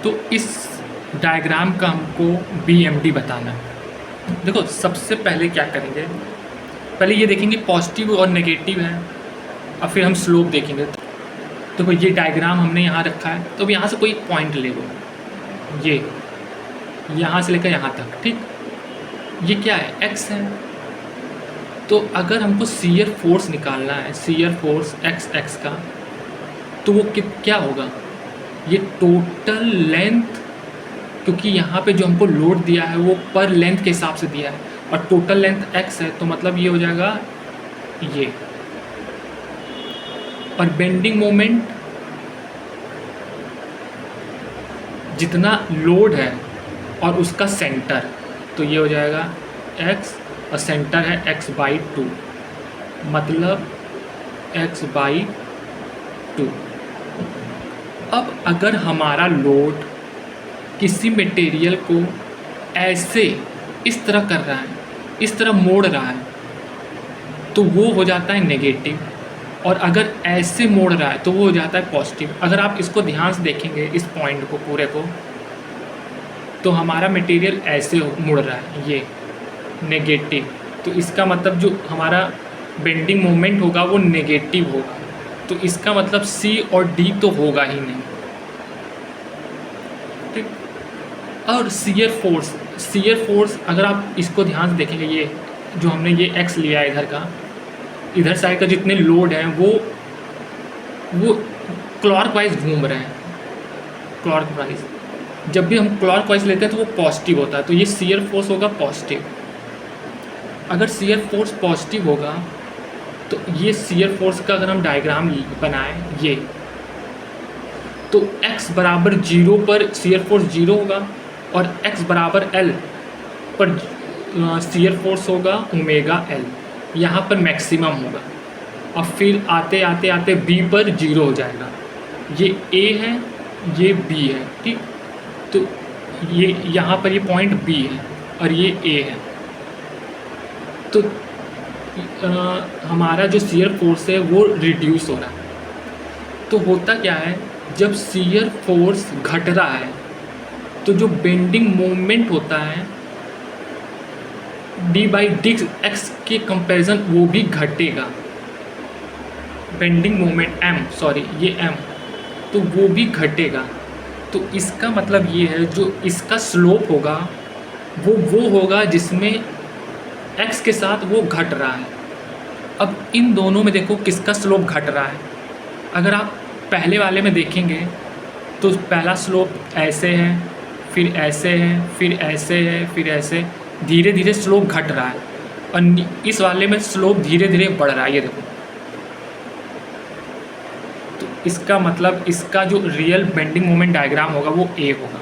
तो इस डायग्राम का हमको BMD बताना है। देखो सबसे पहले क्या करेंगे, पहले ये देखेंगे पॉजिटिव और नेगेटिव है, और फिर हम स्लोप देखेंगे। तो ये डायग्राम हमने यहाँ रखा है, तो अब यहाँ से कोई पॉइंट ले लो, ये यहाँ से लेकर यहाँ तक, ठीक। ये क्या है, x है। तो अगर हमको शियर फोर्स निकालना है, शियर फोर्स x का, तो वो क्या होगा, ये टोटल लेंथ, क्योंकि यहाँ पे जो हमको लोड दिया है वो पर लेंथ के हिसाब से दिया है, और टोटल लेंथ x है, तो मतलब ये हो जाएगा ये। और बेंडिंग मोमेंट जितना लोड है और उसका सेंटर, तो ये हो जाएगा x, और सेंटर है x/2, मतलब x/2। अब अगर हमारा लोड किसी मटेरियल को ऐसे इस तरह कर रहा है, इस तरह मोड़ रहा है, तो वो हो जाता है नेगेटिव, और अगर ऐसे मोड़ रहा है तो वो हो जाता है पॉजिटिव। अगर आप इसको ध्यान से देखेंगे, इस पॉइंट को पूरे को, तो हमारा मटेरियल ऐसे मुड़ रहा है, ये नेगेटिव, तो इसका मतलब जो हमारा बेंडिंग मोमेंट होगा वो नेगेटिव होगा, तो इसका मतलब C और D तो होगा ही नहीं, ठीक। और शियर फोर्स अगर आप इसको ध्यान से देखेंगे, ये जो हमने ये x लिया है इधर का, इधर साइड का जितने लोड हैं वो क्लॉकवाइज घूम रहे हैं, क्लॉकवाइज। जब भी हम क्लॉकवाइज लेते हैं तो वो पॉजिटिव होता है, तो ये शियर फोर्स होगा पॉजिटिव। अगर शियर फोर्स पॉजिटिव होगा तो ये शियर फोर्स का अगर हम डायग्राम बनाएं, ये तो x बराबर 0 पर शियर फोर्स 0 होगा, और x बराबर L पर शियर फोर्स होगा ω/L, यहाँ पर मैक्सिमम होगा, और फिर आते आते आते B पर 0 हो जाएगा। ये A है, ये B है, ठीक। तो ये यहाँ पर ये पॉइंट B है और ये A है। तो हमारा जो शियर फोर्स है वो रिड्यूस हो रहा है। तो होता क्या है, जब शियर फोर्स घट रहा है तो जो बेंडिंग मोमेंट होता है d/dx के कंपैरिजन वो भी घटेगा। बेंडिंग मोमेंट ये m, तो वो भी घटेगा। तो इसका मतलब ये है, जो इसका स्लोप होगा वो होगा जिसमें x के साथ वो घट रहा है। अब इन दोनों में देखो किसका स्लोप घट रहा है। अगर आप पहले वाले में देखेंगे तो पहला स्लोप ऐसे है, फिर ऐसे है, फिर ऐसे है, फिर ऐसे, धीरे धीरे स्लोप घट रहा है, और इस वाले में स्लोप धीरे धीरे बढ़ रहा है, ये देखो। तो इसका मतलब इसका जो रियल बेंडिंग मोमेंट डायग्राम होगा वो A होगा।